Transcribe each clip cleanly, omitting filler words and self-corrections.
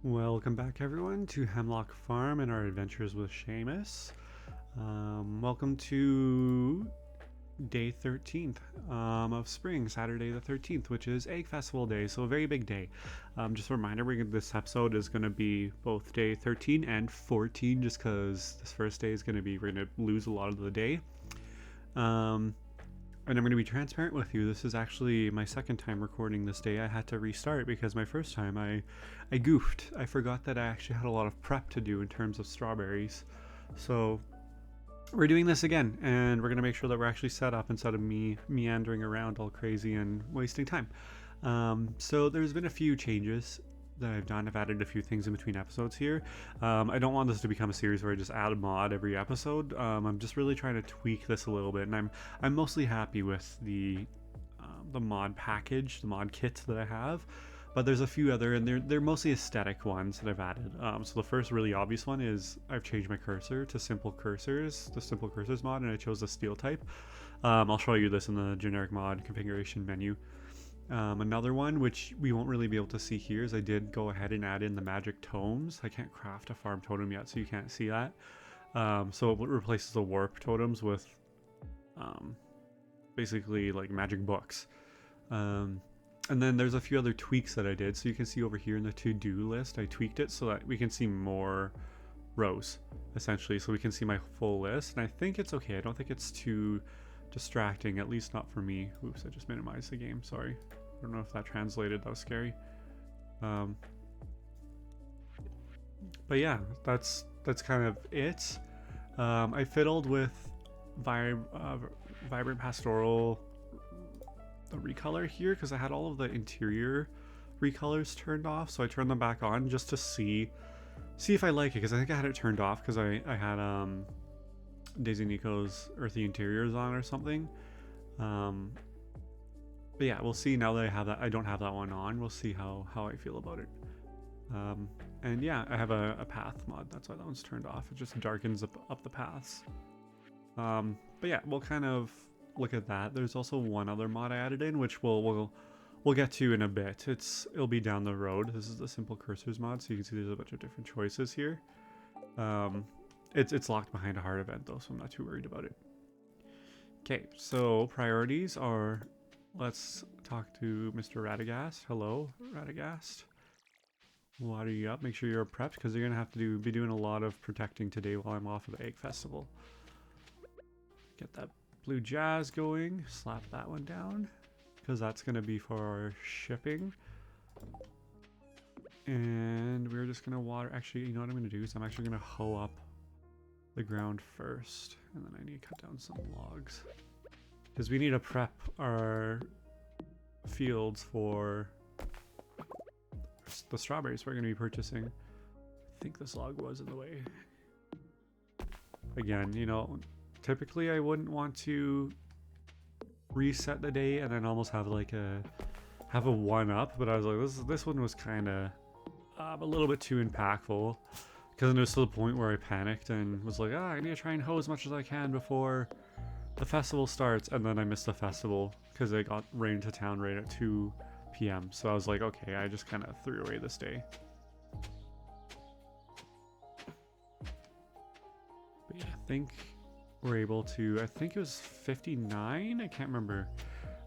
Welcome back everyone to Hemlock Farm and our adventures with Seamus. Welcome to day 13th of spring, Saturday the 13th, which is Egg Festival Day, so a very big day. Just a reminder, this episode is going to be both day 13 and 14, just because this first day is going to be, we're going to lose a lot of the day. And I'm going to be transparent with you. This is actually my second time recording this day. I had to restart because my first time I goofed. I forgot that I actually had a lot of prep to do in terms of strawberries. So we're doing this again, and we're going to make sure that we're actually set up instead of me meandering around all crazy and wasting time. So there's been a few changes that I've done. I've added a few things in between episodes here. I don't want this to become a series where I just add a mod every episode. I'm just really trying to tweak this a little bit, and I'm mostly happy with the mod package, the mod kit that I have. But there's a few other, and they're mostly aesthetic ones that I've added. So the first really obvious one is I've changed my cursor to simple cursors, the simple cursors mod, and I chose the steel type. I'll show you this in the generic mod configuration menu. Another one, which we won't really be able to see here, is I did go ahead and add in the magic totems. I can't craft a farm totem yet, so you can't see that. So it replaces the warp totems with basically like magic books. And then there's a few other tweaks that I did. So you can see over here in the to-do list, I tweaked it so that we can see more rows, essentially. So we can see my full list. And I think it's okay. I don't think it's too distracting, at least not for me. Oops, I just minimized the game. Sorry. I don't know if that translated. That was scary. But yeah, that's kind of it. I fiddled with Vibrant Pastoral, the recolor here, because I had all of the interior recolors turned off, so I turned them back on just to see if I like it, because I think I had it turned off because I had Daisy Nico's Earthy Interiors on or something. But yeah, we'll see now that I have that. I don't have that one on. We'll see how I feel about it. And yeah, I have a path mod. That's why that one's turned off. It just darkens up the paths. But yeah, we'll kind of look at that. There's also one other mod I added in, which we'll get to in a bit. It'll be down the road. This is the simple cursors mod, so you can see there's a bunch of different choices here. It's locked behind a hard event though, so I'm not too worried about it. Okay, so priorities are, let's talk to Mr. Radagast. Hello, Radagast. Water you up. Make sure you're prepped, because you're gonna have to be doing a lot of protecting today while I'm off of the Egg Festival. Get that blue jazz going. Slap that one down, because that's gonna be for our shipping. And we're just gonna water. Actually, you know what I'm gonna do is I'm actually gonna hoe up the ground first, and then I need to cut down some logs, because we need to prep our fields for the strawberries we're going to be purchasing. I think this log was in the way. Again, you know, typically I wouldn't want to reset the day and then almost have like a one up, but I was like, this one was kind of a little bit too impactful, because it was to the point where I panicked and was like, I need to try and hoe as much as I can before the festival starts, and then I missed the festival because it got rained into town right at 2 p.m. So I was like, okay, I just kind of threw away this day. But yeah, I think we're able to, I think it was 59? I can't remember.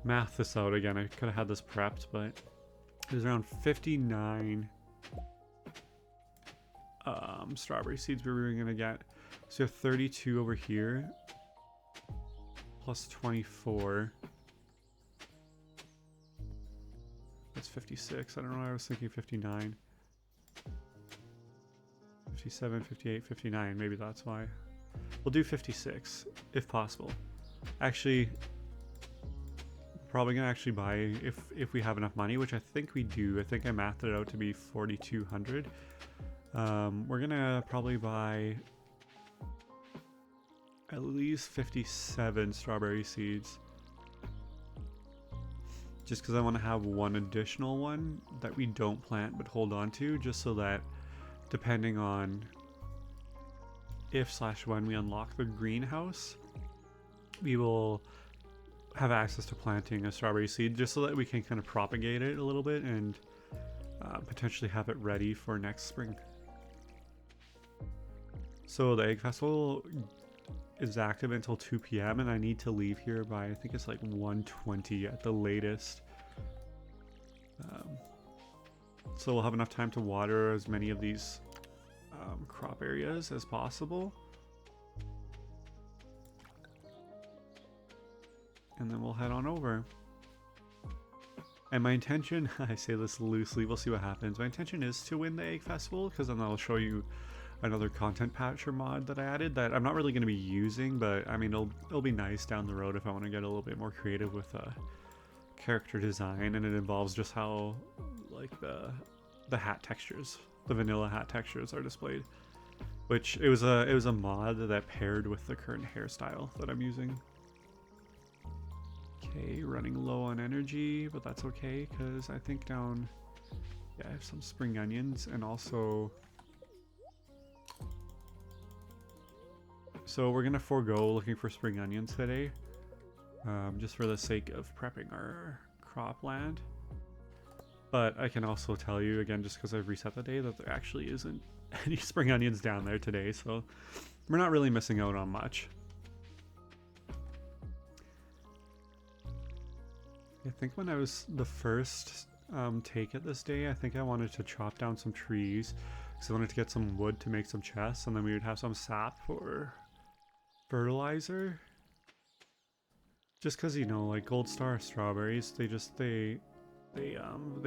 Math this out again. I could have had this prepped, but it was around 59 strawberry seeds we were going to get. So 32 over here, plus 24. That's 56. I don't know why I was thinking 59. 57, 58, 59. Maybe that's why. We'll do 56, if possible. Actually, probably going to actually buy, if we have enough money, which I think we do. I think I mathed it out to be 4,200. We're going to probably buy at least 57 strawberry seeds. Just because I want to have one additional one that we don't plant but hold on to, just so that depending on if/when we unlock the greenhouse, we will have access to planting a strawberry seed, just so that we can kind of propagate it a little bit and potentially have it ready for next spring. So the egg festival is active until 2 p.m. and I need to leave here by, I think it's like 1:20 at the latest. So we'll have enough time to water as many of these crop areas as possible. And then we'll head on over. And my intention, I say this loosely, we'll see what happens. My intention is to win the egg festival, because then I'll show you another content patch or mod that I added that I'm not really going to be using, but I mean it'll be nice down the road if I want to get a little bit more creative with character design, and it involves just how like the hat textures, the vanilla hat textures are displayed, which it was a mod that paired with the current hairstyle that I'm using. Okay, running low on energy, but that's okay because I think down, yeah, I have some spring onions, and also so we're gonna forego looking for spring onions today, just for the sake of prepping our cropland. But I can also tell you again, just because I've reset the day, that there actually isn't any spring onions down there today, so we're not really missing out on much. I think when I was the first take it this day, I think I wanted to chop down some trees because I wanted to get some wood to make some chests, and then we would have some sap for fertilizer. Just because, you know, like gold star strawberries, they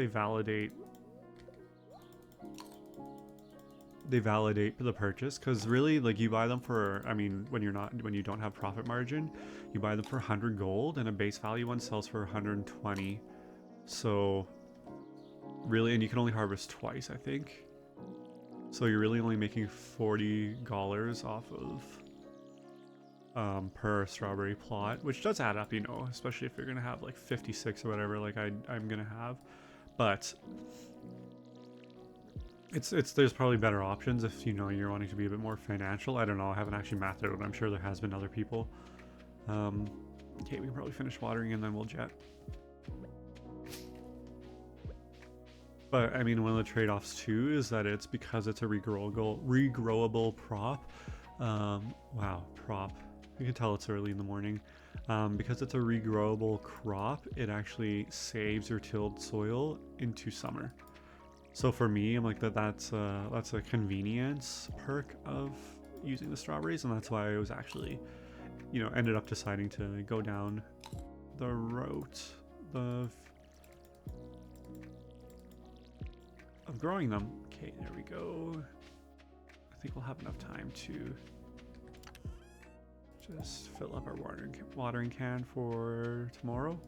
validate the purchase, because really, like, you buy them for, I mean, when you don't have profit margin, you buy them for 100 gold, and a base value one sells for 120. So really, and you can only harvest twice, I think. So you're really only making $40 off of per strawberry plot, which does add up, you know, especially if you're gonna have like 56 or whatever, like I'm gonna have. But there's probably better options if, you know, you're wanting to be a bit more financial. I don't know, I haven't actually mapped it out. I'm sure there has been other people. Okay, we can probably finish watering and then we'll jet. But I mean, one of the trade-offs too is that it's because it's a regrowable prop. Wow, prop. You can tell it's early in the morning. Because it's a regrowable crop, it actually saves your tilled soil into summer. So for me, I'm like that's a convenience perk of using the strawberries, and that's why I was actually, you know, ended up deciding to go down the route of growing them. Okay, there we go. I think we'll have enough time to just fill up our watering can for tomorrow.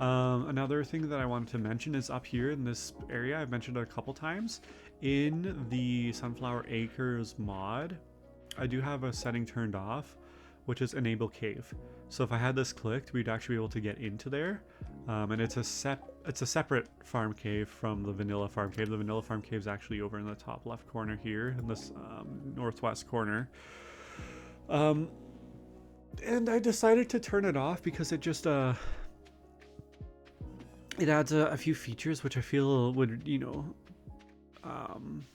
Another thing that I wanted to mention is up here in this area, I've mentioned it a couple times, in the Sunflower Acres mod, I do have a setting turned off, which is enable cave. So if I had this clicked, we'd actually be able to get into there. And it's a separate farm cave from the vanilla farm cave. The vanilla farm cave is actually over in the top left corner here, in this northwest corner. And I decided to turn it off because it just it adds a few features which I feel would, you know,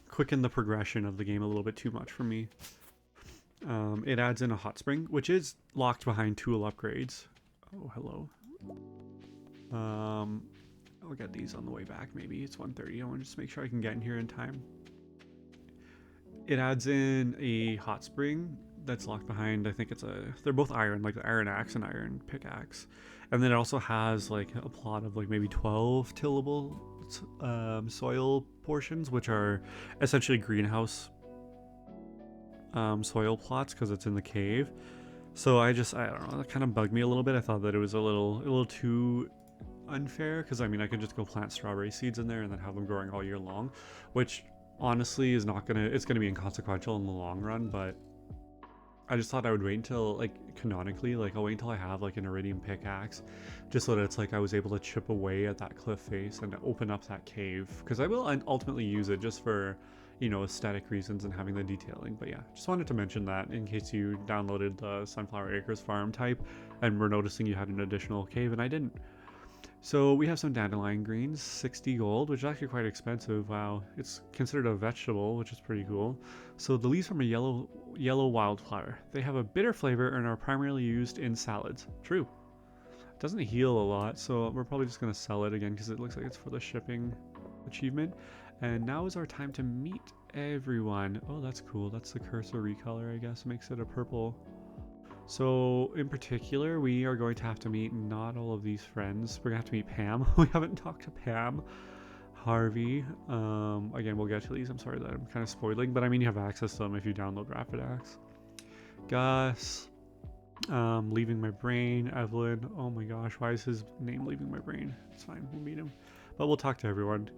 quicken the progression of the game a little bit too much for me. It adds in a hot spring, which is locked behind tool upgrades. Oh, hello. I'll get these on the way back. Maybe it's 1:30. I want to just make sure I can get in here in time. It adds in a hot spring that's locked behind, I think they're both iron, like the iron axe and iron pickaxe. And then it also has like a plot of like maybe 12 tillable soil portions, which are essentially greenhouse soil plots because it's in the cave. So I don't know, that kind of bugged me a little bit. I thought that it was a little too unfair, because I mean I could just go plant strawberry seeds in there and then have them growing all year long, which honestly is it's gonna be inconsequential in the long run. But I just thought I would wait until, like, canonically, like, I'll wait until I have, like, an iridium pickaxe, just so that it's, like, I was able to chip away at that cliff face and open up that cave, because I will ultimately use it just for, you know, aesthetic reasons and having the detailing. But yeah, just wanted to mention that in case you downloaded the Sunflower Acres farm type and were noticing you had an additional cave and I didn't. So we have some dandelion greens, 60 gold, which is actually quite expensive. Wow, it's considered a vegetable, which is pretty cool. So the leaves from a yellow wildflower. They have a bitter flavor and are primarily used in salads. True. It doesn't heal a lot, so we're probably just gonna sell it again because it looks like it's for the shipping achievement. And now is our time to meet everyone. Oh, that's cool. That's the cursor recolor, I guess. Makes it a purple. So in particular, we are going to have to meet not all of these friends. We're gonna have to meet Pam. We haven't talked to Pam. Harvey. Again, we'll get to these. I'm sorry that I'm kind of spoiling, but I mean you have access to them if you download Raffadax. Gus. Leaving my brain. Evelyn. Oh my gosh, why is his name leaving my brain? It's fine, we'll meet him. But we'll talk to everyone.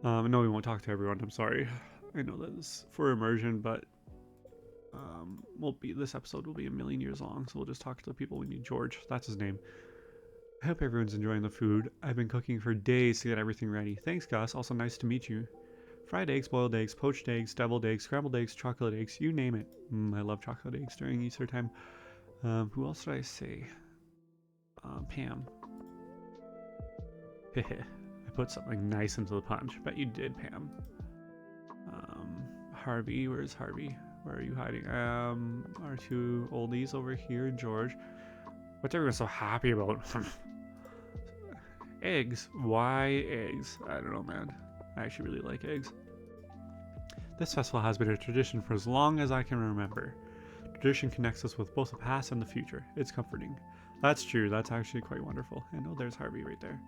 No, we won't talk to everyone. I'm sorry. I know that is for immersion, but this episode will be a million years long, so we'll just talk to the people we need. George, that's his name. I hope everyone's enjoying the food. I've been cooking for days to get everything ready. Thanks, Gus. Also nice to meet you. Fried eggs, boiled eggs, poached eggs, deviled eggs, scrambled eggs, chocolate eggs, you name it. I love chocolate eggs during Easter time. Who else did I say? Pam. Hehe. I put something nice into the punch. Bet you did, Pam. Harvey, where's Harvey? Where are you hiding? Our two oldies over here, George. What's everyone so happy about? Eggs. Why eggs? I don't know, man. I actually really like eggs. This festival has been a tradition for as long as I can remember. Tradition connects us with both the past and the future. It's comforting. That's true. That's actually quite wonderful. And oh, there's Harvey right there.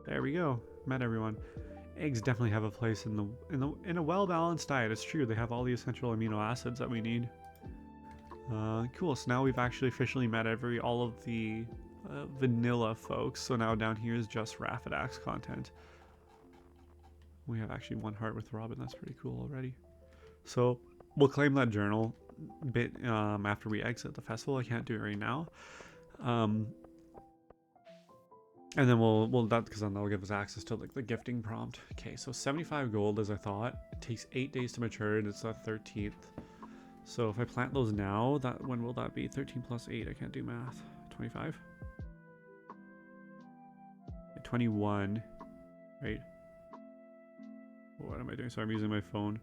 There we go. Met everyone. Eggs definitely have a place in a well-balanced diet. It's true. They have all the essential amino acids that we need. Cool. So now we've actually officially met all of the vanilla folks. So now down here is just Raffadax content. We have actually one heart with Robin. That's pretty cool already. So we'll claim that journal bit after we exit the festival. I can't do it right now. And then we'll that because then that'll give us access to like the gifting prompt. Okay, so 75 gold as I thought. It takes 8 days to mature and it's the 13th. So if I plant those now, when will that be? 13 plus 8. I can't do math. 25. 21. Right. What am I doing? So I'm using my phone.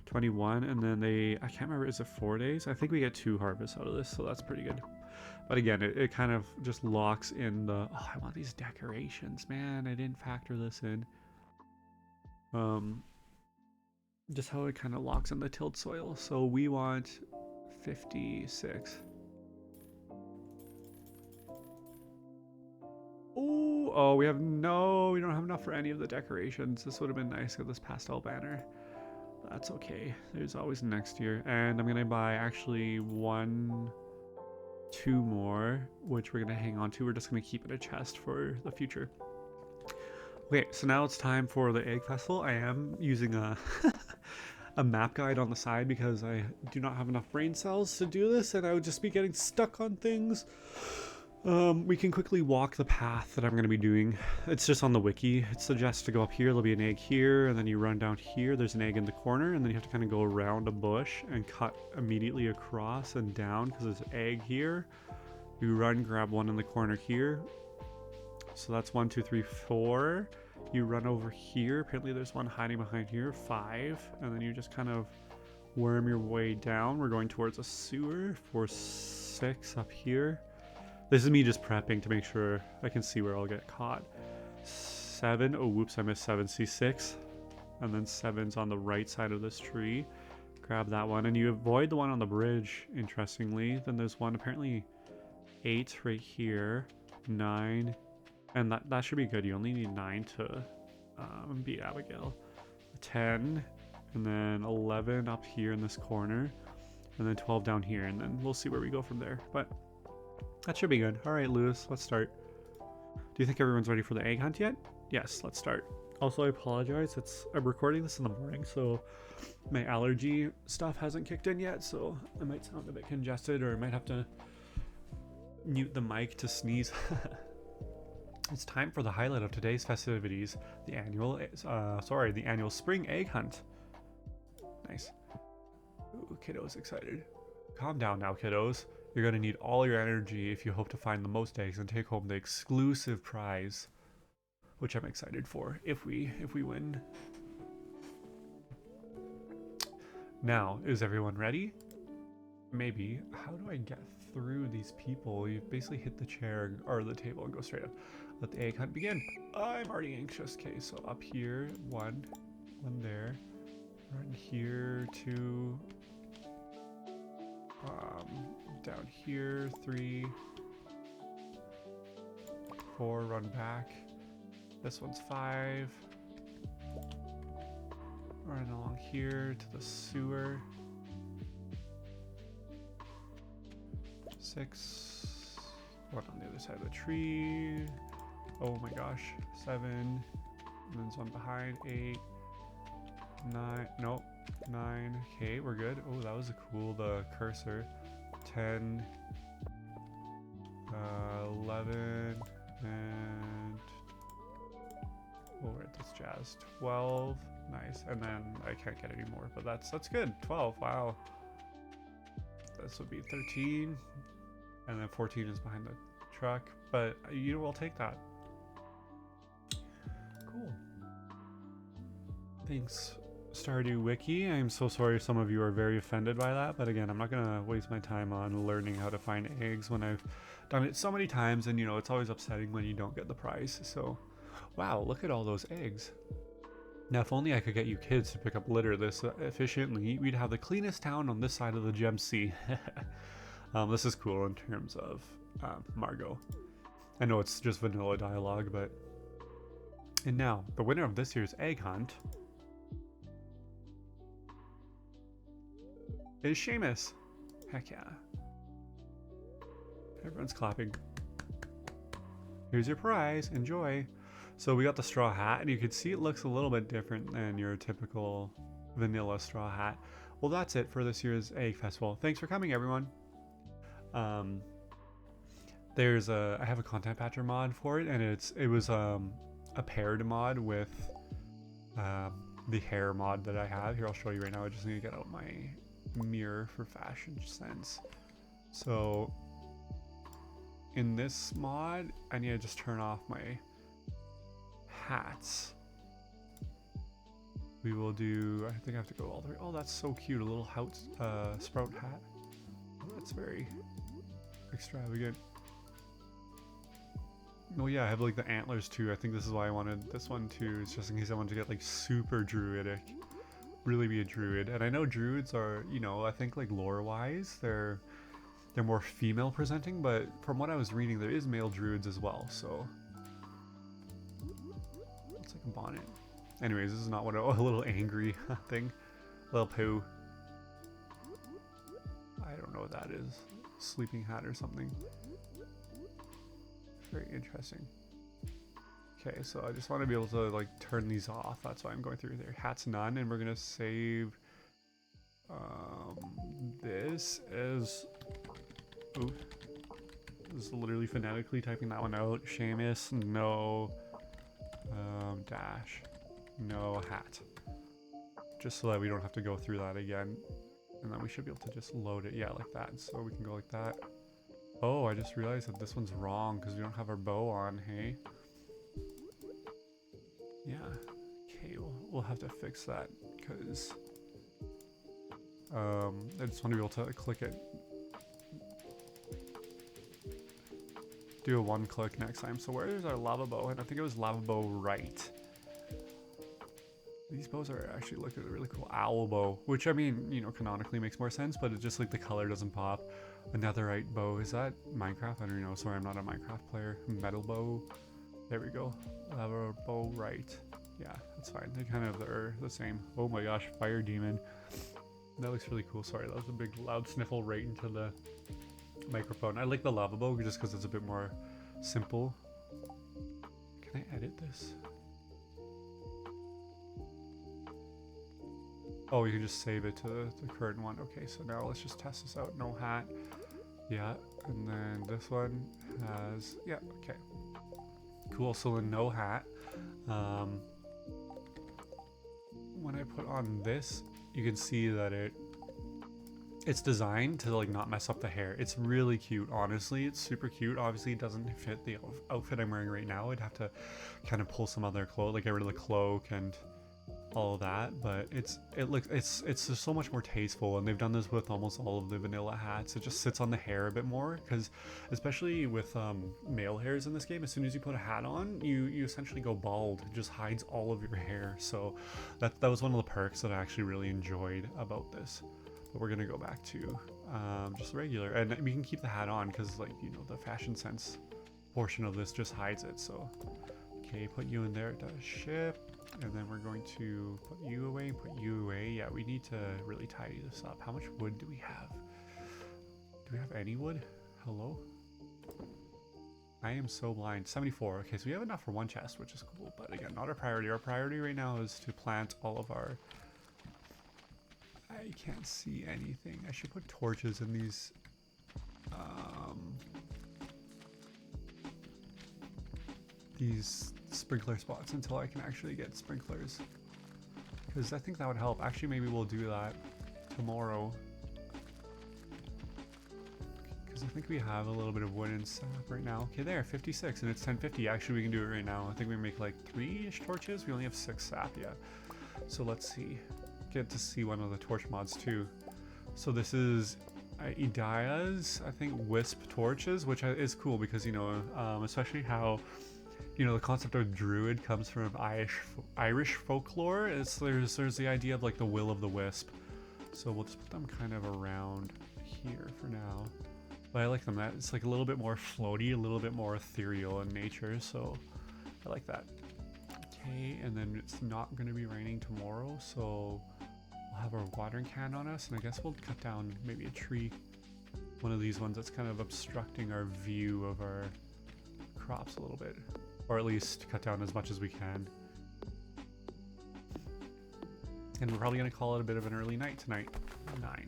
21, and then I can't remember, is it 4 days? I think we get 2 harvests out of this, so that's pretty good. But again, it kind of just locks in the, oh, I want these decorations, man. I didn't factor this in. Just how it kind of locks in the tilled soil. So we want 56. Oh, we don't have enough for any of the decorations. This would have been nice with this pastel banner. That's okay. There's always next year. And I'm going to buy actually 2 more, which we're going to hang on to. We're just going to keep in a chest for the future. Okay, so now it's time for the egg festival. I am using a map guide on the side because I do not have enough brain cells to do this, and I would just be getting stuck on things. We can quickly walk the path that I'm going to be doing. It's just on the wiki. It suggests to go up here. There'll be an egg here, and then you run down here. There's an egg in the corner, and then you have to kind of go around a bush and cut immediately across and down because there's an egg here. You run, grab one in the corner here. So that's 1, 2, 3, 4. You run over here. Apparently there's one hiding behind here. 5. And then you just kind of worm your way down. We're going towards a sewer for 6 up here. This is me just prepping to make sure I can see where I'll get caught. 7. Oh, whoops, I missed 7. See 6. And then 7's on the right side of this tree. Grab that one. And you avoid the one on the bridge, interestingly. Then there's one, apparently 8 right here. 9. And that should be good. You only need 9 to beat Abigail. 10. And then 11 up here in this corner. And then 12 down here. And then we'll see where we go from there. But that should be good. All right, Lewis, let's start. Do you think everyone's ready for the egg hunt yet? Yes, let's start. Also, I apologize. I'm recording this in the morning, so my allergy stuff hasn't kicked in yet, so I might sound a bit congested, or I might have to mute the mic to sneeze. It's time for the highlight of today's festivities, the annual spring egg hunt. Nice. Ooh, kiddos excited. Calm down now, kiddos. You're going to need all your energy if you hope to find the most eggs and take home the exclusive prize, which I'm excited for if we win. Now, is everyone ready? Maybe. How do I get through these people? You basically hit the chair or the table and go straight up. Let the egg hunt begin. I'm already anxious. Okay, so up here, one there. Run here, 2. Down here, 3, 4. Run back. This one's 5. Run along here to the sewer. 6. One on the other side of the tree. Oh my gosh. 7. And then there's one behind. 8. 9. Nope. 9. Okay, we're good. Oh, that was the cursor. 10. 11. And we'll write this jazz. 12. Nice. And then I can't get any more, but that's good. 12. Wow. This would be 13. And then 14 is behind the truck. But you will take that. Cool. Thanks, Stardew Wiki. I'm so sorry some of you are very offended by that, but again, I'm not gonna waste my time on learning how to find eggs when I've done it so many times, and you know, it's always upsetting when you don't get the prize. So, wow, look at all those eggs. Now, if only I could get you kids to pick up litter this efficiently, we'd have the cleanest town on this side of the Gem Sea. This is cool in terms of Margot. I know it's just vanilla dialogue, but... And now, the winner of this year's egg hunt is Seamus. Heck yeah. Everyone's clapping. Here's your prize. Enjoy. So we got the straw hat, and you can see it looks a little bit different than your typical vanilla straw hat. Well, that's it for this year's egg festival. Thanks for coming, everyone. I have a content patcher mod for it, and it was a paired mod with the hair mod that I have. Here, I'll show you right now. I just need to get out my mirror for fashion sense. So in this mod, I need to just turn off my hats. We will do, I think I have to go all the way. Oh, that's so cute. A little house sprout hat. That's very extravagant. Oh yeah, I have like the antlers too. I think this is why I wanted this one too. It's just in case I wanted to get like super druidic. Really be a druid. And I know druids are, you know, I think like lore wise, they're more female presenting, but from what I was reading, there is male druids as well, so. Looks like a bonnet. Anyways, this is not what a little angry thing. Little poo. I don't know what that is. Sleeping hat or something. Very interesting. Okay, so I just want to be able to like turn these off. That's why I'm going through there. Hats none, and we're gonna save this as this is literally phonetically typing that one out. Seamus, no dash, no hat. Just so that we don't have to go through that again. And then we should be able to just load it, yeah, like that. So we can go like that. Oh, I just realized that this one's wrong because we don't have our bow on, hey? Yeah. Okay, we'll have to fix that because I just want to be able to click it. Do a one click next time. So where's our lava bow? And I think it was lava bow right. These bows are actually looking really cool. Owl bow, which I mean, you know, canonically makes more sense, but it's just like the color doesn't pop. Netherite bow, is that Minecraft? I don't know, sorry, I'm not a Minecraft player. Metal bow, there we go. Lava bow right. Yeah, that's fine, they kind of are the same. Oh my gosh, fire demon. That looks really cool. Sorry, that was a big loud sniffle right into the microphone. I like the lava bow just because it's a bit more simple. Can I edit this? Oh, you can just save it to the current one. Okay, so now let's just test this out. No hat. Yeah, and then this one has, yeah, okay. Cool, so then no hat. When I put on this, you can see that it it's designed to like not mess up the hair. It's really cute, honestly. It's super cute. Obviously it doesn't fit the outfit I'm wearing right now. I'd have to kind of pull some other clothes, like get rid of the cloak and all of that, but it's just so much more tasteful, and they've done this with almost all of the vanilla hats. It just sits on the hair a bit more, because especially with male hairs in this game, as soon as you put a hat on, you essentially go bald. It just hides all of your hair. So that was one of the perks that I actually really enjoyed about this. But we're gonna go back to just regular, and we can keep the hat on because, like, you know, the fashion sense portion of this just hides it. So okay, put you in there to ship, and then we're going to put you away, put you away. Yeah, we need to really tidy this up. How much wood do we have? Do we have any wood? Hello? I am so blind. 74. Okay, so we have enough for one chest, which is cool, but again, not our priority. Our priority right now is to plant all of our... I can't see anything. I should put torches in these sprinkler spots until I can actually get sprinklers, because I think that would help. Actually, maybe we'll do that tomorrow, because I think we have a little bit of wood and sap right now. Okay, there, 56, and it's 10:50. Actually, we can do it right now. I think we make like 3-ish torches. We only have 6 sap yet. So let's see. Get to see one of the torch mods too. So this is Idaya's, I think, wisp torches, which is cool because, you know, especially how, you know, the concept of druid comes from Irish folklore. There's the idea of like the will of the wisp. So we'll just put them kind of around here for now. But I like them. That it's like a little bit more floaty, a little bit more ethereal in nature. So I like that. Okay, and then it's not going to be raining tomorrow, so we'll have our watering can on us, and I guess we'll cut down maybe a tree, one of these ones that's kind of obstructing our view of our crops a little bit, or at least cut down as much as we can. And we're probably going to call it a bit of an early night tonight. 9.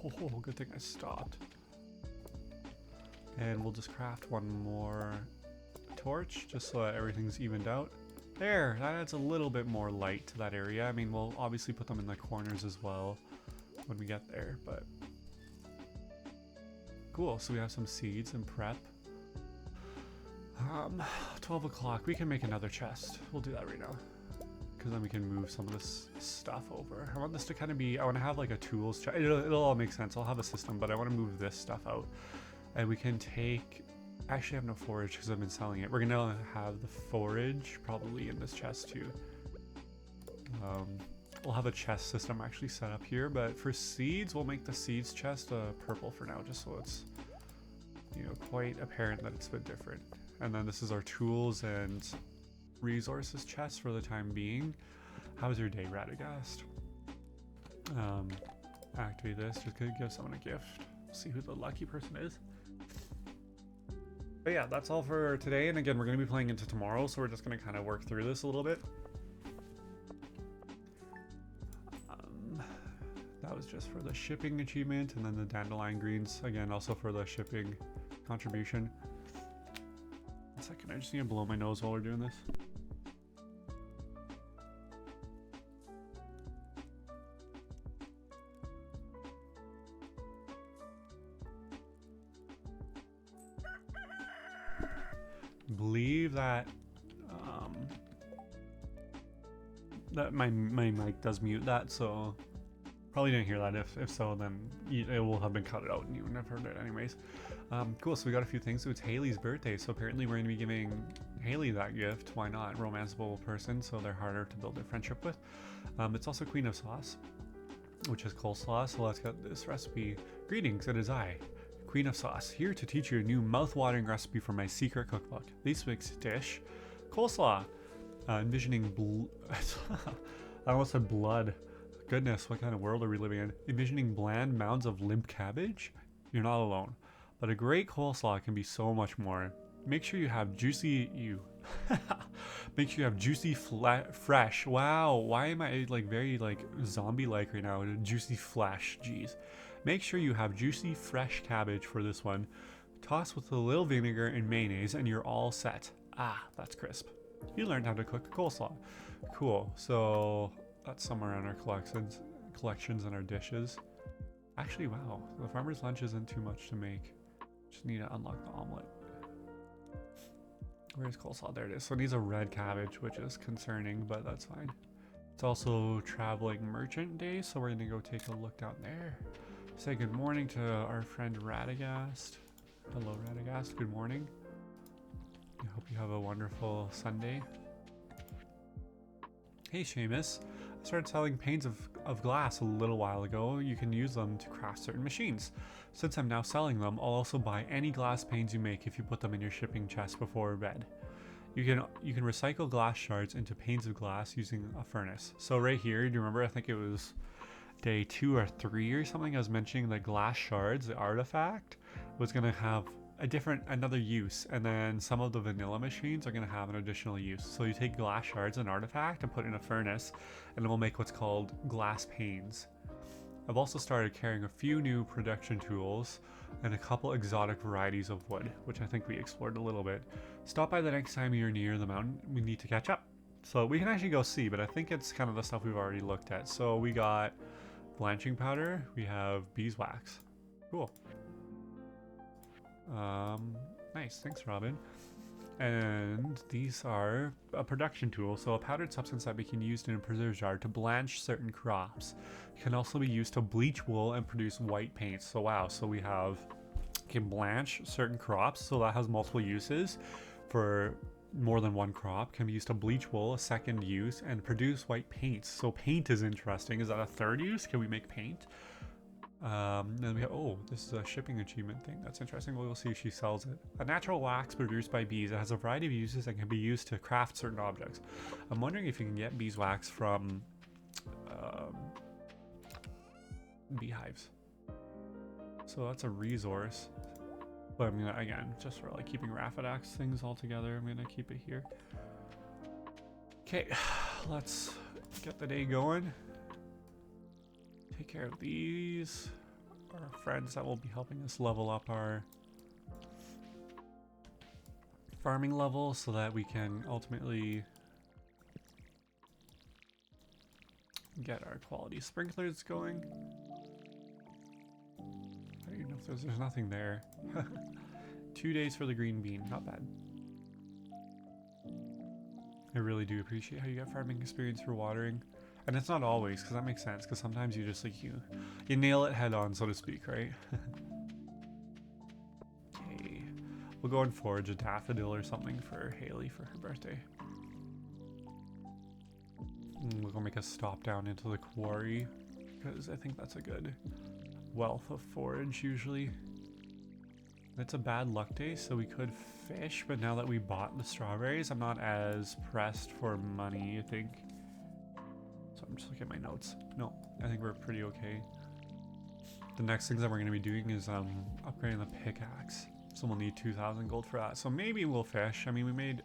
Oh, good thing I stopped. And we'll just craft one more torch just so that everything's evened out. There, that adds a little bit more light to that area. I mean, we'll obviously put them in the corners as well when we get there, but cool. So we have some seeds and prep. 12 o'clock. We can make another chest. We'll do that right now, because then we can move some of this stuff over. I want this to kind of be, I want to have like a tools chest. It'll all make sense. I'll have a system, but I want to move this stuff out. And we can take, actually I have no forage because I've been selling it. We're gonna have the forage probably in this chest too. We'll have a chest system actually set up here, but for seeds, we'll make the seeds chest purple for now, just so it's, you know, quite apparent that it's a bit different. And then this is our tools and resources chest for the time being. How was your day, Raffadax? Activate this, just gonna give someone a gift. See who the lucky person is. But yeah, that's all for today, and again, we're going to be playing into tomorrow, so we're just going to kind of work through this a little bit. That was just for the shipping achievement, and then the dandelion greens, again, also for the shipping contribution. 1 second, I just need to blow my nose while we're doing this. Believe that that my mic does mute that, so probably didn't hear that. If so, then it will have been cut out and you wouldn't have heard it anyways. Cool, so we got a few things. So it's Haley's birthday, so apparently we're going to be giving Haley that gift. Why not? Romanceable person, so they're harder to build a friendship with. It's also Queen of Sauce, which is coleslaw, so let's get this recipe. Greetings, it is I, Queen of Sauce, here to teach you a new mouth-watering recipe from my secret cookbook. This week's dish, coleslaw. Envisioning I almost said blood. Goodness, what kind of world are we living in? Envisioning bland mounds of limp cabbage? You're not alone. But a great coleslaw can be so much more. Make sure you have juicy... Make sure you have juicy, fresh... Wow, why am I like very like zombie-like right now? Juicy flesh, jeez. Make sure you have juicy, fresh cabbage for this one. Toss with a little vinegar and mayonnaise and you're all set. Ah, that's crisp. You learned how to cook coleslaw. Cool. So That's somewhere in our collections and our dishes. Actually, wow, the farmer's lunch isn't too much to make. Just need to unlock the omelet. Where's coleslaw? There it is. So it needs a red cabbage, which is concerning, but that's fine. It's also traveling merchant day, so we're gonna go take a look down there. Say good morning to our friend Radagast. Hello, Radagast. Good morning. I hope you have a wonderful Sunday. Hey, Seamus. I started selling panes of glass a little while ago. You can use them to craft certain machines. Since I'm now selling them, I'll also buy any glass panes you make if you put them in your shipping chest before bed. You can recycle glass shards into panes of glass using a furnace. So right here, do you remember? I think it was day 2 or 3 or something. I was mentioning that glass shards, the artifact, was gonna have another use, and then some of the vanilla machines are going to have an additional use. So you take glass shards and artifact and put it in a furnace, and it will make what's called glass panes. I've also started carrying a few new production tools and a couple exotic varieties of wood, which I think we explored a little bit. Stop by the next time you're near the mountain. We need to catch up. So we can actually go see, but I think it's kind of the stuff we've already looked at. So we got blanching powder, we have beeswax. Cool. Nice, thanks Robin. And these are a production tool, so a powdered substance that we can use in a preserve jar to blanch certain crops. It can also be used to bleach wool and produce white paint. So wow, so we can blanch certain crops, so that has multiple uses for more than one crop. Can be used to bleach wool, a second use, and produce white paints. So paint is interesting. Is that a third use? Can we make paint? Then we have, oh, this is a shipping achievement thing. That's interesting. We'll see if she sells it. A natural wax produced by bees. It has a variety of uses and can be used to craft certain objects. I'm wondering if you can get beeswax from beehives. So that's a resource. But I'm gonna, again, just for like keeping Raffadax things all together, I'm gonna keep it here. Okay, let's get the day going. Take care of these, our friends that will be helping us level up our farming level so that we can ultimately get our quality sprinklers going. I don't even know if there's nothing there. 2 days for the green bean, not bad. I really do appreciate how you get farming experience for watering. And it's not always, because that makes sense, because sometimes you just like you nail it head on, so to speak, right? Okay, we'll go and forage a daffodil or something for Haley for her birthday. We'll go make a stop down into the quarry, because I think that's a good wealth of forage usually. It's a bad luck day, so we could fish, but now that we bought the strawberries, I'm not as pressed for money, I think. So I'm just looking at my notes. No, I think we're pretty okay. The next things that we're going to be doing is upgrading the pickaxe. So we'll need 2,000 gold for that. So maybe we'll fish. I mean, we made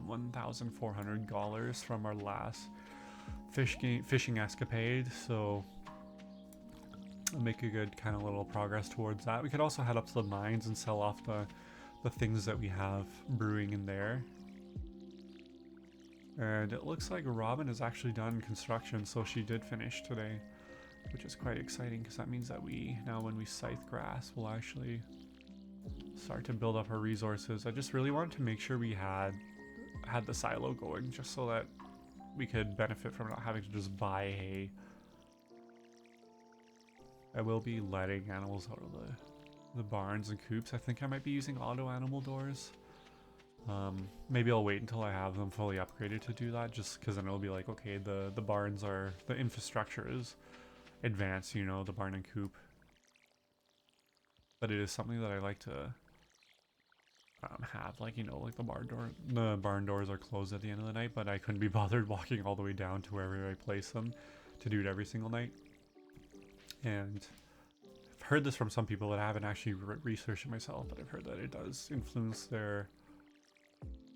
$1,400 from our last fishing escapade. So we'll make a good kind of little progress towards that. We could also head up to the mines and sell off the things that we have brewing in there. And it looks like Robin has actually done construction, so she did finish today, which is quite exciting because that means that now when we scythe grass, we'll actually start to build up our resources. I just really wanted to make sure we had the silo going just so that we could benefit from not having to just buy hay. I will be letting animals out of the barns and coops. I think I might be using auto animal doors. Maybe I'll wait until I have them fully upgraded to do that, just because then it'll be like, okay, the barns the infrastructure is advanced, you know, the barn and coop. But it is something that I like to have, like, you know, like the barn doors are closed at the end of the night, but I couldn't be bothered walking all the way down to wherever I place them to do it every single night. And I've heard this from some people that I haven't actually researched it myself, but I've heard that it does influence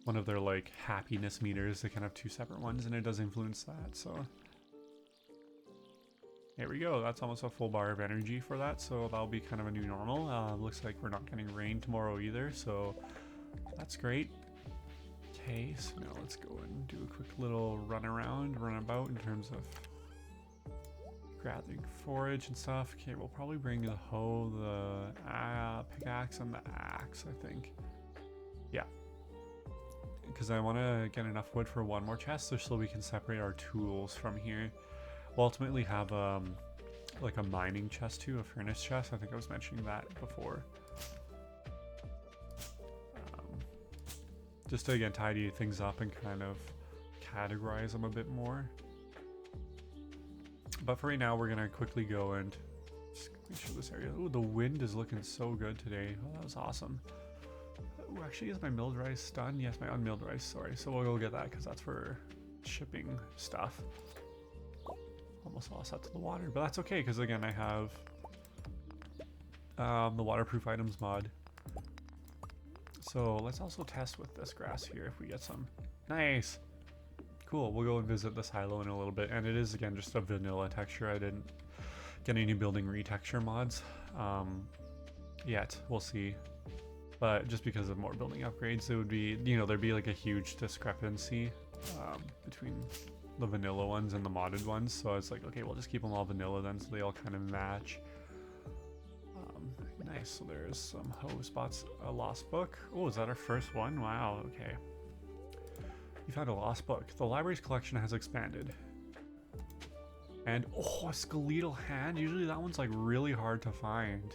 one of their like happiness meters. They can have 2 separate ones, and it does influence that. So there we go. That's almost a full bar of energy for that, so that'll be kind of a new normal. Looks like we're not getting rain tomorrow either, so that's great. Okay, so now let's go and do a quick little runabout in terms of gathering forage and stuff. Okay, we'll probably bring the hoe, the pickaxe, and the axe, I think. Yeah. Because I want to get enough wood for one more chest so we can separate our tools from here. We'll ultimately have like a mining chest too, a furnace chest. I think I was mentioning that before. Just to again tidy things up and kind of categorize them a bit more. But for right now, we're gonna quickly go and just make sure this area. Oh, the wind is looking so good today. Oh, that was awesome. Oh, actually, is my milled rice done? Yes, my unmilled rice. Sorry. So we'll go get that because that's for shipping stuff. Almost lost that to the water, but that's okay because again, I have the waterproof items mod. So let's also test with this grass here if we get some. Nice. Cool. We'll go and visit the silo in a little bit. And it is, again, just a vanilla texture. I didn't get any building retexture mods yet. We'll see. But just because of more building upgrades, it would be, you know, there'd be like a huge discrepancy between the vanilla ones and the modded ones. So I was like, okay, we'll just keep them all vanilla then so they all kind of match. Nice, so there's some hoe spots, a lost book. Oh, is that our first one? Wow, okay. You found a lost book. The library's collection has expanded. And, oh, a skeletal hand. Usually that one's like really hard to find.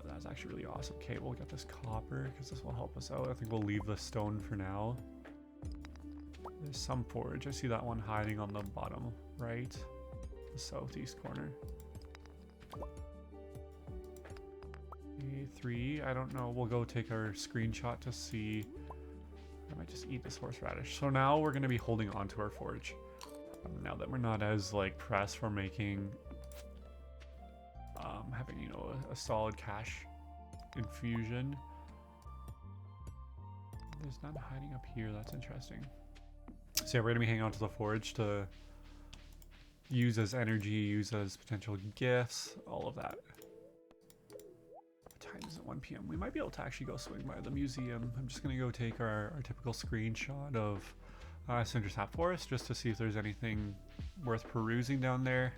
That's actually really awesome. Okay, we'll get this copper because this will help us out. I think we'll leave the stone for now. There's some forage. I see that one hiding on the bottom right, the southeast corner. 3, I don't know. We'll go take our screenshot to see. I might just eat this horseradish. So now we're going to be holding on to our forage. Now that we're not as like pressed for making, having, you know, a solid cash infusion. There's none hiding up here. That's interesting. So yeah, we're going to be hanging on to the forage to use as energy, use as potential gifts, all of that. What time is it? 1 p.m. We might be able to actually go swing by the museum. I'm just going to go take our typical screenshot of Cinder's Hat Forest just to see if there's anything worth perusing down there,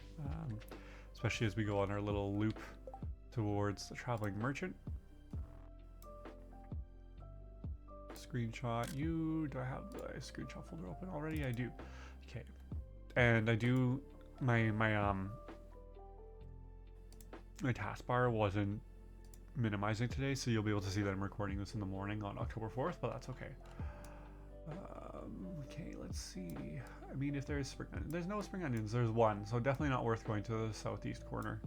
especially as we go on our little loop towards the traveling merchant. Screenshot you. Do I have the screenshot folder open already? I do. Okay. And I do my taskbar wasn't minimizing today, so you'll be able to see that I'm recording this in the morning on October 4th, but that's okay. Okay, let's see. I mean, if there's spring onions, there's no spring onions. There's one, so definitely not worth going to the southeast corner.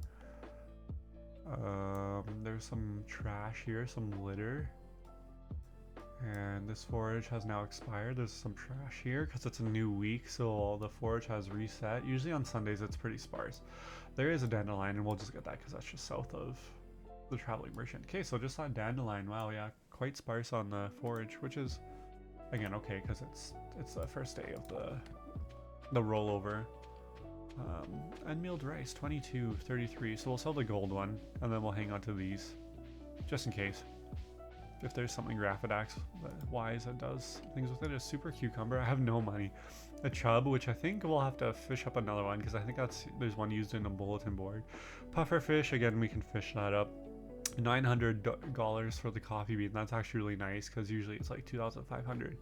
There's some trash here, some litter. And this forage has now expired. There's some trash here because it's a new week, so all the forage has reset. Usually on Sundays it's pretty sparse. There is a dandelion, and we'll just get that because that's just south of the traveling merchant. Okay, so just that dandelion. Wow, yeah, quite sparse on the forage, which is again okay because it's the first day of the rollover. Unmilled rice 22.33. So we'll sell the gold one, and then we'll hang on to these just in case. If there's something Raffadax wise that does things with it. A super cucumber. I have no money. A chub, which I think we'll have to fish up another one because I think there's one used in a bulletin board. Puffer fish, again, we can fish that up. $900 for the coffee bean. That's actually really nice because usually it's like $2,500.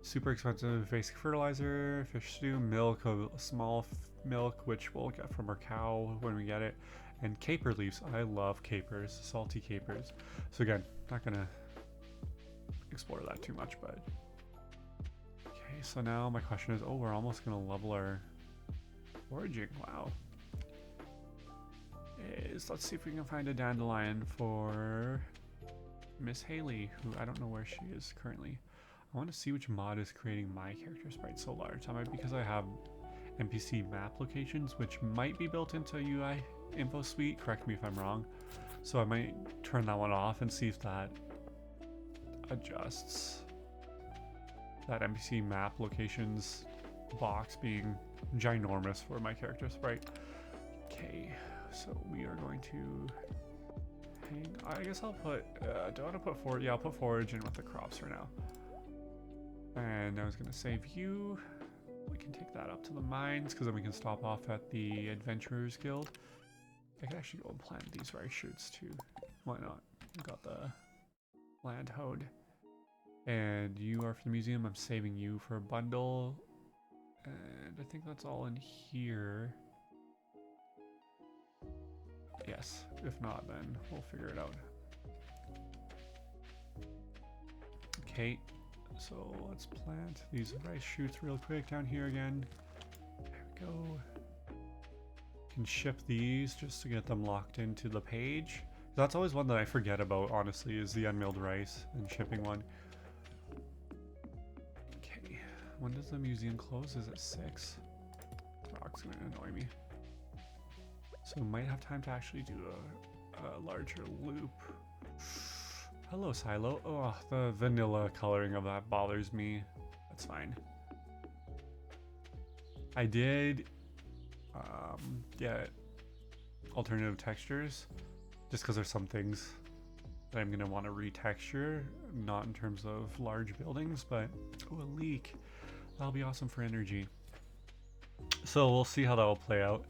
Super expensive basic fertilizer, fish stew, milk, a small milk, which we'll get from our cow when we get it. And caper leaves. I love capers, salty capers. So again, not gonna explore that too much, but okay. So now my question is, we're almost gonna level our foraging. Wow. Let's see if we can find a dandelion for Miss Haley, who I don't know where she is currently. I want to see which mod is creating my character sprite so large. That might be because I have NPC map locations, which might be built into UI info suite. Correct me if I'm wrong. So I might turn that one off and see if that adjusts that NPC map locations box being ginormous for my character sprite. Okay, so we are going to hang. I guess I'll put. Do I want to put forage? Yeah, I'll put forage in with the crops for now. And I was going to save you. We can take that up to the mines, because then we can stop off at the Adventurers Guild. I could actually go and plant these rice shoots too. Why not? Got the land hoed. And you are for the museum. I'm saving you for a bundle. And I think that's all in here. Yes. If not, then we'll figure it out. Okay. So let's plant these rice shoots real quick down here again. There we go. Can ship these just to get them locked into the page. That's always one that I forget about, honestly, is the unmilled rice and shipping one. Okay, when does the museum close? Is it 6? Rock's gonna annoy me. So we might have time to actually do a larger loop. Hello, Silo. Oh, the vanilla coloring of that bothers me. That's fine. I did get alternative textures just because there's some things that I'm going to want to retexture, not in terms of large buildings, but oh, a leak. That'll be awesome for energy. So we'll see how that will play out.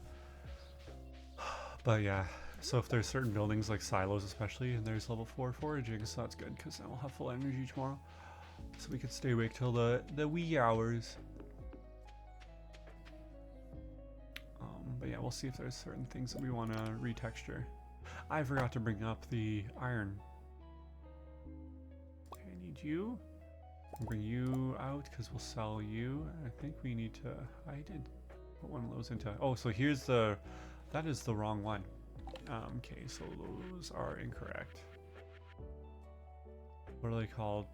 But yeah, so if there's certain buildings like silos especially, and there's level 4 foraging, so that's good because then we'll have full energy tomorrow. So we can stay awake till the wee hours. But yeah, we'll see if there's certain things that we want to retexture. I forgot to bring up the iron. Okay, I need you. I'll bring you out because we'll sell you. I think we need to... I did put one of those into... Oh, so here's the... That is the wrong one. Okay, so those are incorrect. What are they called?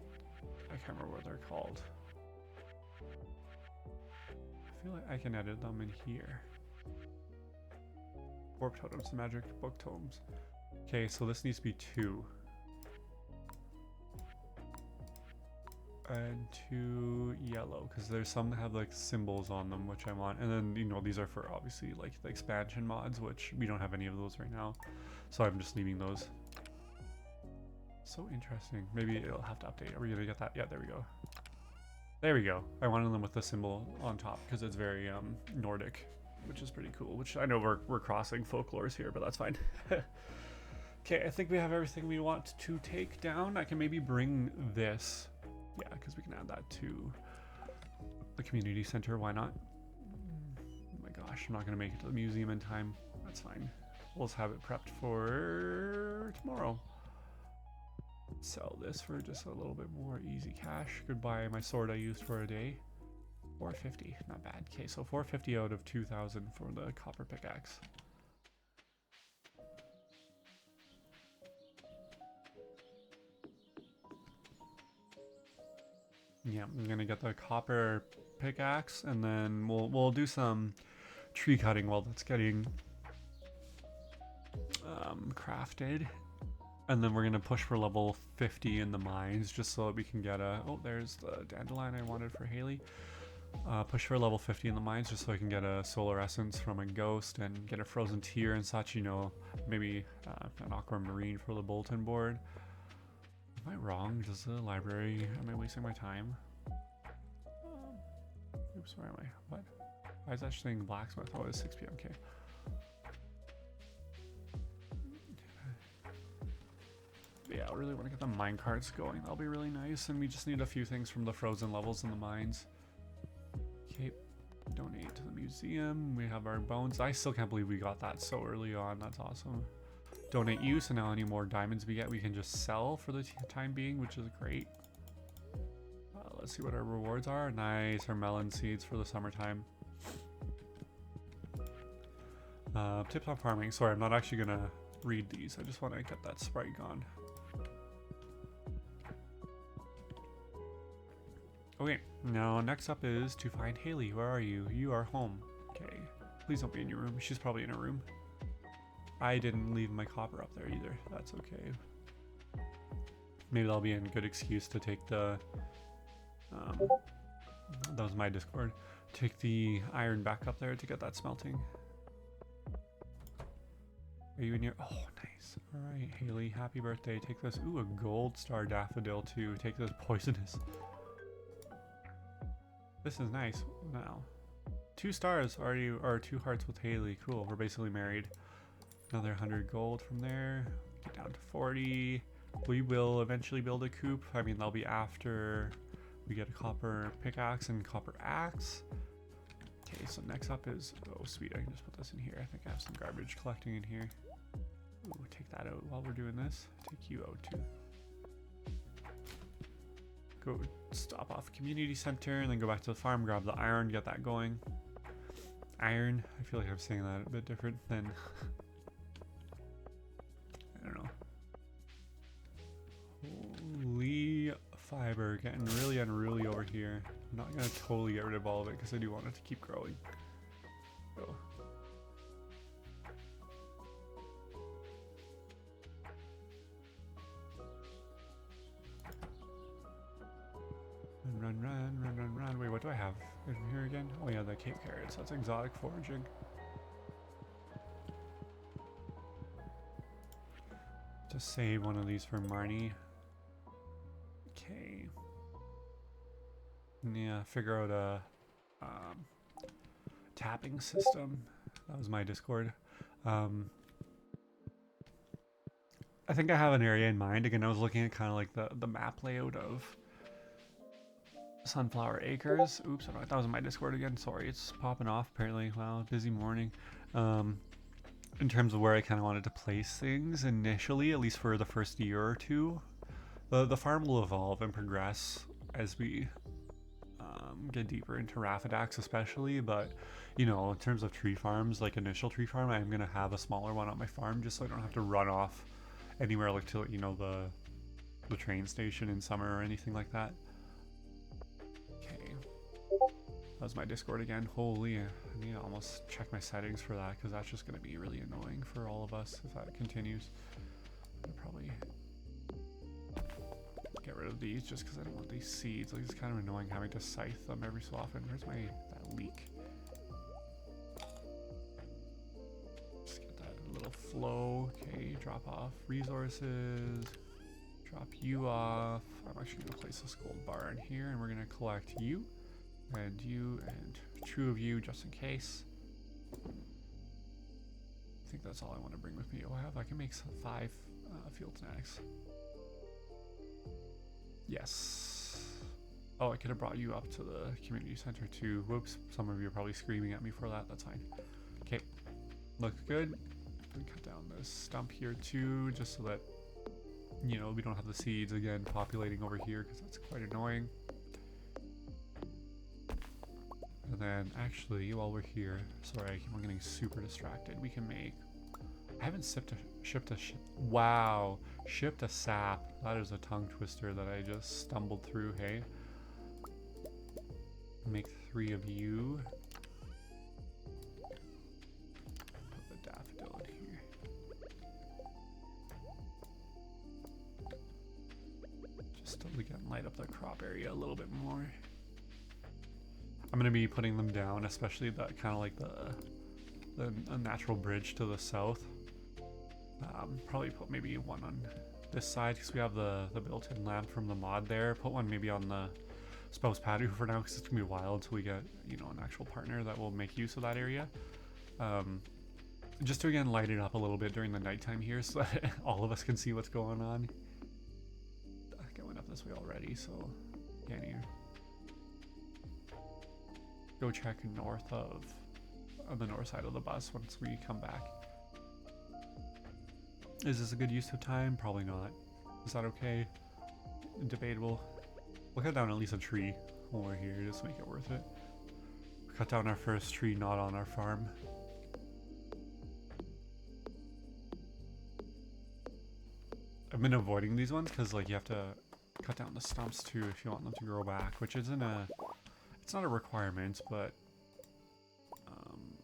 I can't remember what they're called. I feel like I can edit them in here. Orb totems, magic book totems. Okay, so this needs to be 2. And 2 yellow, because there's some that have like symbols on them, which I want. And then, you know, these are for obviously like the expansion mods, which we don't have any of those right now. So I'm just leaving those. So interesting. Maybe it'll have to update. Are we gonna get that? Yeah, there we go. There we go. I wanted them with the symbol on top because it's very Nordic, which is pretty cool. Which I know we're crossing folklores here, but that's fine. Okay, I think we have everything we want to take down. I can maybe bring this. Yeah, because we can add that to the community center. Why not? Oh my gosh, I'm not going to make it to the museum in time. That's fine. We'll just have it prepped for tomorrow. Sell this for just a little bit more easy cash. Goodbye my sword I used for a day. 450, not bad. Okay, so 450 out of 2,000 for the copper pickaxe. Yeah, I'm gonna get the copper pickaxe, and then we'll do some tree cutting while that's getting crafted, and then we're gonna push for level 50 in the mines just so that we can get a. Oh, there's the dandelion I wanted for Haley. Push for level 50 in the mines just so I can get a solar essence from a ghost and get a frozen tear and such. You know, maybe an aquamarine for the bulletin board. Am I wrong? Does the library... Am I wasting my time? Oops, where am I? What? Why is that saying blacksmith? Oh, it's 6 p.m. Okay. But yeah, I really want to get the mine carts going. That'll be really nice. And we just need a few things from the frozen levels in the mines. Okay. Donate to the museum. We have our bones. I still can't believe we got that so early on. That's awesome. Donate you, so now any more diamonds we get we can just sell for the time being, which is great. Let's see what our rewards are. Nice, our melon seeds for the summertime. Tips on farming. Sorry, I'm not actually gonna read these. I just want to get that sprite gone. Okay, now next up is to find Haley. Where are you? You are home. Okay, please don't be in your room. She's probably in her room. I didn't leave my copper up there either. That's okay. Maybe that'll be a good excuse to take the... that was my Discord. Take the iron back up there to get that smelting. Are you in your... Oh, nice. Alright, Haley, happy birthday. Take this. Ooh, a gold star daffodil too. Take this poisonous. This is nice. Now, 2 stars already, or 2 hearts with Haley. Cool. We're basically married. Another 100 gold from there. Get down to 40. We will eventually build a coop. I mean, that'll be after we get a copper pickaxe and copper axe. Okay, so next up is, oh sweet, I can just put this in here. I think I have some garbage collecting in here. Ooh, take that out while we're doing this. Take you out too. Go stop off community center and then go back to the farm, grab the iron, get that going. Iron, I feel like I'm saying that a bit different than, I don't know. Holy fiber, getting really unruly over here. I'm not gonna totally get rid of all of it because I do want it to keep growing. So. Run. Wait, what do I have in here again? Oh yeah, the Cape carrots. That's exotic foraging. Just save one of these for Marnie. Okay. Yeah, figure out a tapping system. That was my Discord. I think I have an area in mind. Again, I was looking at kind of like the map layout of Sunflower Acres. Oops, I don't know. That was in my Discord again. Sorry, it's popping off apparently. Wow, busy morning. In terms of where I kind of wanted to place things initially, at least for the first year or two. The farm will evolve and progress as we get deeper into Raffadax especially, but you know, in terms of tree farms, like initial tree farm, I'm going to have a smaller one on my farm just so I don't have to run off anywhere like to, you know, the train station in summer or anything like that. Okay, that was my Discord again. Holy, I need to almost check my settings for that because that's just going to be really annoying for all of us if that continues. I'll probably get rid of these just because I don't want these seeds. Like, it's kind of annoying having to scythe them every so often. Where's that leek? Just get that little flow. Okay, drop off resources. Drop you off. I'm actually going to place this gold bar in here and we're going to collect you and 2 of you just in case. I think that's all I want to bring with me. Oh, I can make some 5 field snacks. Yes. Oh, I could have brought you up to the community center too. Whoops, some of you are probably screaming at me for that. That's fine. Okay, looks good. Cut down this stump here too, just so that, you know, we don't have the seeds again populating over here because that's quite annoying. And then actually, while we're here, sorry, I'm getting super distracted. We can make, I haven't shipped a sap. That is a tongue twister that I just stumbled through, hey. Make 3 of you. Put the daffodil in here. Just so we can light up the crop area a little bit more. I'm gonna be putting them down, especially that kind of like the natural bridge to the south. Probably put maybe one on this side because we have the built-in lamp from the mod there. Put one maybe on the spouse patio for now because it's gonna be wild until we get, you know, an actual partner that will make use of that area. Just to again light it up a little bit during the nighttime here so that all of us can see what's going on. I went up this way already, so yeah, here. Go check north on the north side of the bus once we come back. Is this a good use of time? Probably not. Is that okay? Debatable. We'll cut down at least a tree when we're here just to make it worth it. Cut down our first tree not on our farm. I've been avoiding these ones because like you have to cut down the stumps too if you want them to grow back, which isn't it's not a requirement, but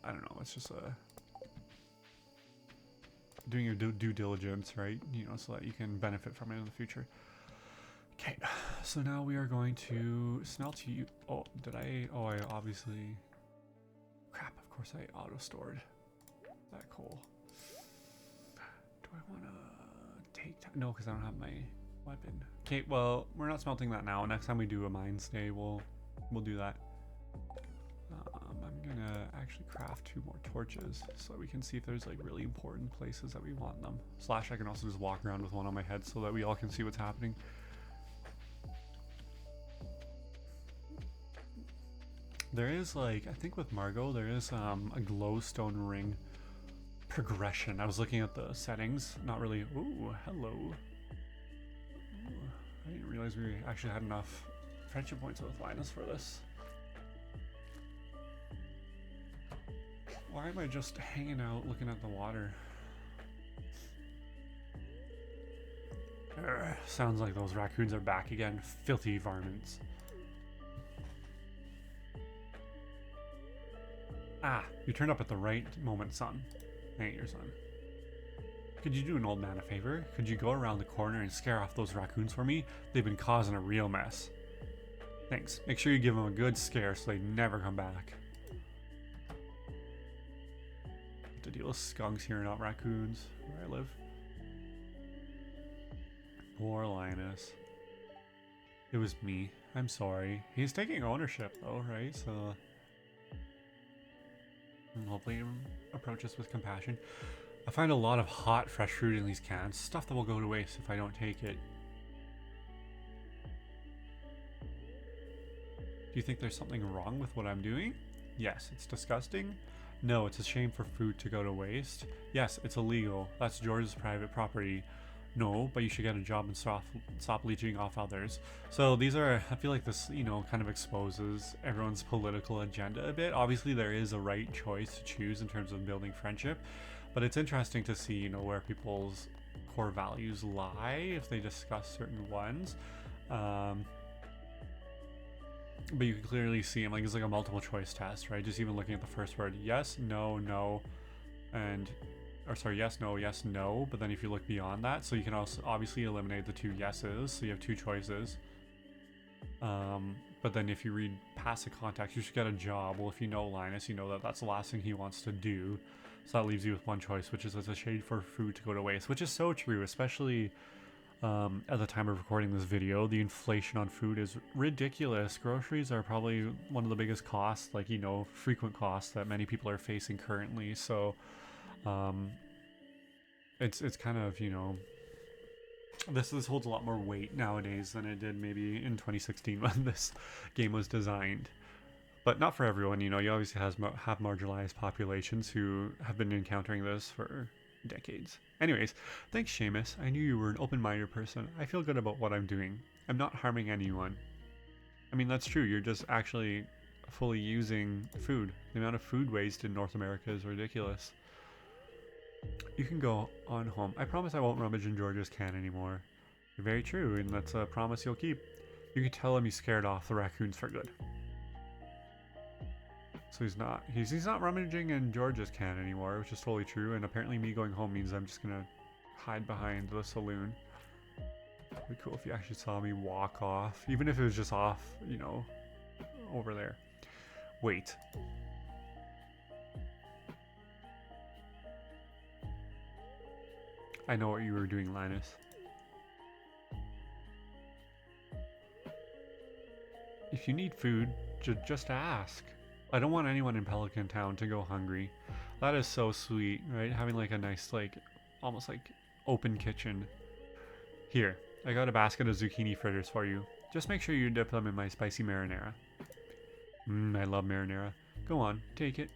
I don't know, it's just doing your due diligence, right? You know, so that you can benefit from it in the future. Okay, so now we are going to smelt you. Oh, I obviously, crap, of course I auto-stored that coal. Do I want to take time? No, because I don't have my weapon. Okay, well, we're not smelting that now. Next time we do a mines day, we'll do that. I'm gonna actually craft 2 more torches so that we can see if there's like really important places that we want them. Slash I can also just walk around with one on my head so that we all can see what's happening. There is like, I think with Margot, there is a glowstone ring progression. I was looking at the settings, not really. Ooh, hello. Ooh, I didn't realize we actually had enough friendship points with Linus for this. Why am I just hanging out looking at the water? Sounds like those raccoons are back again. Filthy varmints. Ah, you turned up at the right moment, son. I ain't your son. Could you do an old man a favor? Could you go around the corner and scare off those raccoons for me? They've been causing a real mess. Thanks. Make sure you give them a good scare so they never come back. Have to deal with skunks here, not raccoons, where I live. Poor Linus. It was me. I'm sorry. He's taking ownership though, right? So hopefully approach us with compassion. I find a lot of hot, fresh fruit in these cans. Stuff that will go to waste if I don't take it. Do you think there's something wrong with what I'm doing? Yes, it's disgusting. No, it's a shame for food to go to waste. Yes, it's illegal. That's George's private property. No, but you should get a job and stop leeching off others. So these are, I feel like this, you know, kind of exposes everyone's political agenda a bit. Obviously there is a right choice to choose in terms of building friendship, but it's interesting to see, you know, where people's core values lie if they discuss certain ones. But you can clearly see them, like it's like a multiple choice test, right? Just even looking at the first word, yes, no, no, and or sorry, yes, no, but then if you look beyond that, so you can also obviously eliminate the 2 yeses, so you have 2 choices. But then if you read past the context, you should get a job. Well, if you know Linus, you know that that's the last thing he wants to do. So that leaves you with 1 choice, which is it's a shade for food to go to waste, which is so true, especially at the time of recording this video. The inflation on food is ridiculous. Groceries are probably one of the biggest costs, like, you know, frequent costs that many people are facing currently. So it's kind of, you know, this holds a lot more weight nowadays than it did maybe in 2016 when this game was designed. But not for everyone, you know. You obviously have marginalized populations who have been encountering this for decades. Anyways, thanks Seamus. I knew you were an open-minded person. I feel good about what I'm doing. I'm not harming anyone. I mean, that's true. You're just actually fully using food. The amount of food waste in North America is ridiculous. You can go on home. I promise I won't rummage in George's can anymore. You're very true, and that's a promise you'll keep. You can tell him you scared off the raccoons for good. So he's not rummaging in George's can anymore, which is totally true, and apparently me going home means I'm just gonna hide behind the saloon. It'd be cool if you actually saw me walk off, even if it was just off, you know, over there. Wait. I know what you were doing, Linus. If you need food, just ask. I don't want anyone in Pelican Town to go hungry. That is so sweet, right? Having like a nice, like, almost like open kitchen. Here, I got a basket of zucchini fritters for you. Just make sure you dip them in my spicy marinara. I love marinara. Go on, take it.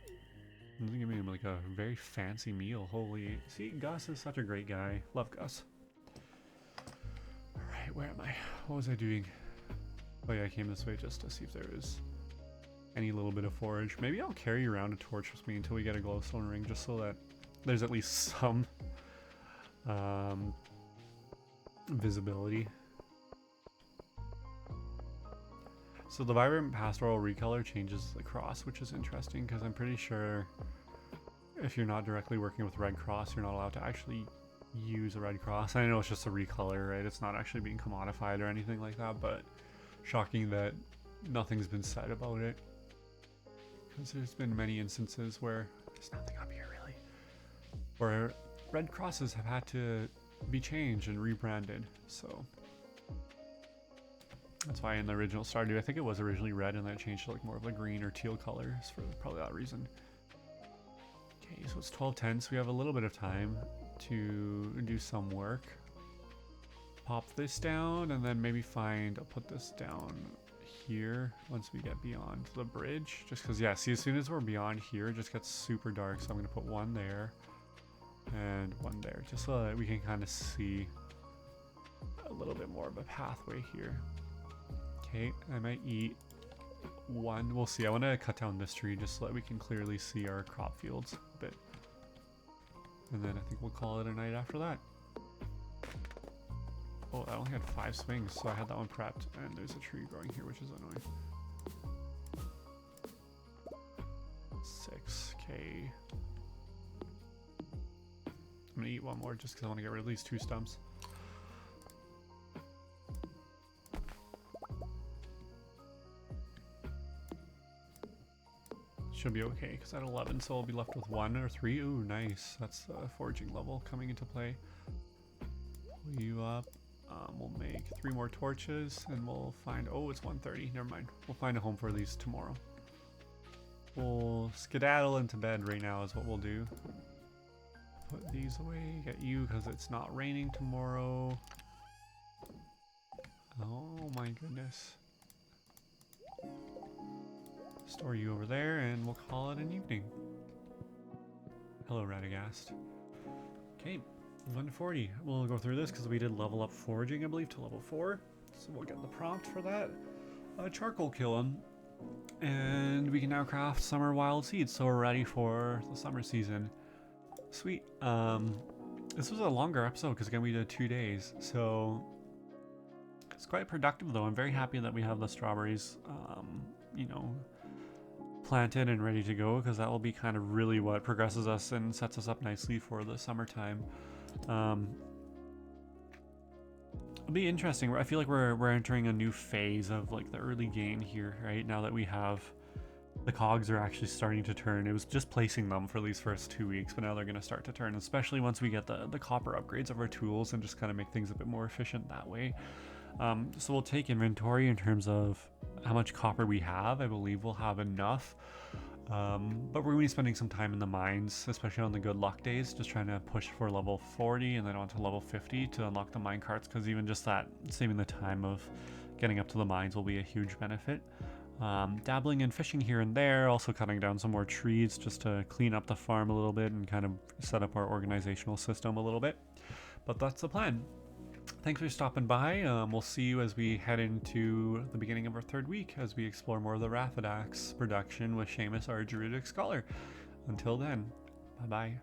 I'm gonna give me like a very fancy meal. Holy, see, Gus is such a great guy. Love Gus. Alright, where am I? What was I doing? Oh yeah, I came this way just to see if there is any little bit of forage. Maybe I'll carry around a torch with me until we get a glowstone ring, just so that there's at least some visibility. So the vibrant pastoral recolor changes the cross, which is interesting because I'm pretty sure if you're not directly working with Red Cross, you're not allowed to actually use a Red Cross. I know it's just a recolor, right? It's not actually being commodified or anything like that, but shocking that nothing's been said about it. Because there's been many instances where there's nothing up here really, where Red Crosses have had to be changed and rebranded. So That's why in the original Stardew, I think it was originally red and then it changed to like more of a green or teal colors for probably that reason. Okay, so it's 12:10, so we have a little bit of time to do some work. Pop this down and then maybe I'll put this down here once we get beyond the bridge. Just because, yeah, see, as soon as we're beyond here, it just gets super dark. So I'm going to put one there and one there, just so that we can kind of see a little bit more of a pathway here. Okay, I might eat one. We'll see. I want to cut down this tree just so that we can clearly see our crop fields a bit. And then I think we'll call it a night after that. Oh, I only had 5 swings, so I had that one prepped. And there's a tree growing here, which is annoying. 6k. I'm gonna eat one more just because I want to get rid of these 2 stumps. Should be okay because at 11, so I'll be left with 1 or 3. Ooh, nice. That's a foraging level coming into play. Pull you up. We'll make 3 more torches and we'll find, oh, it's 1:30. Never mind. We'll find a home for these tomorrow. We'll skedaddle into bed right now is what we'll do. Put these away, get you because it's not raining tomorrow. Oh my goodness. Store you over there and we'll call it an evening. Hello, Raffadax. Okay, 140. We'll go through this because we did level up foraging, I believe, to level 4. So we'll get the prompt for that. Charcoal kiln. And we can now craft summer wild seeds, so we're ready for the summer season. Sweet. This was a longer episode because again we did 2 days, so it's quite productive though. I'm very happy that we have the strawberries, you know, planted and ready to go, because that will be kind of really what progresses us and sets us up nicely for the summertime. It'll be interesting. I feel like we're entering a new phase of like the early game here, right? Now that we have the cogs are actually starting to turn. It was just placing them for these first 2 weeks, but now they're going to start to turn, especially once we get the copper upgrades of our tools and just kind of make things a bit more efficient that way. So we'll take inventory in terms of how much copper we have. I believe we'll have enough, but we're going to be spending some time in the mines, especially on the good luck days, just trying to push for level 40 and then on to level 50 to unlock the mine carts, because even just that, saving the time of getting up to the mines will be a huge benefit. Dabbling in fishing here and there, also cutting down some more trees just to clean up the farm a little bit and kind of set up our organizational system a little bit. But that's the plan. Thanks for stopping by. We'll see you as we head into the beginning of our 3rd week as we explore more of the Raffadax production with Seamus, our druidic scholar. Until then, bye-bye.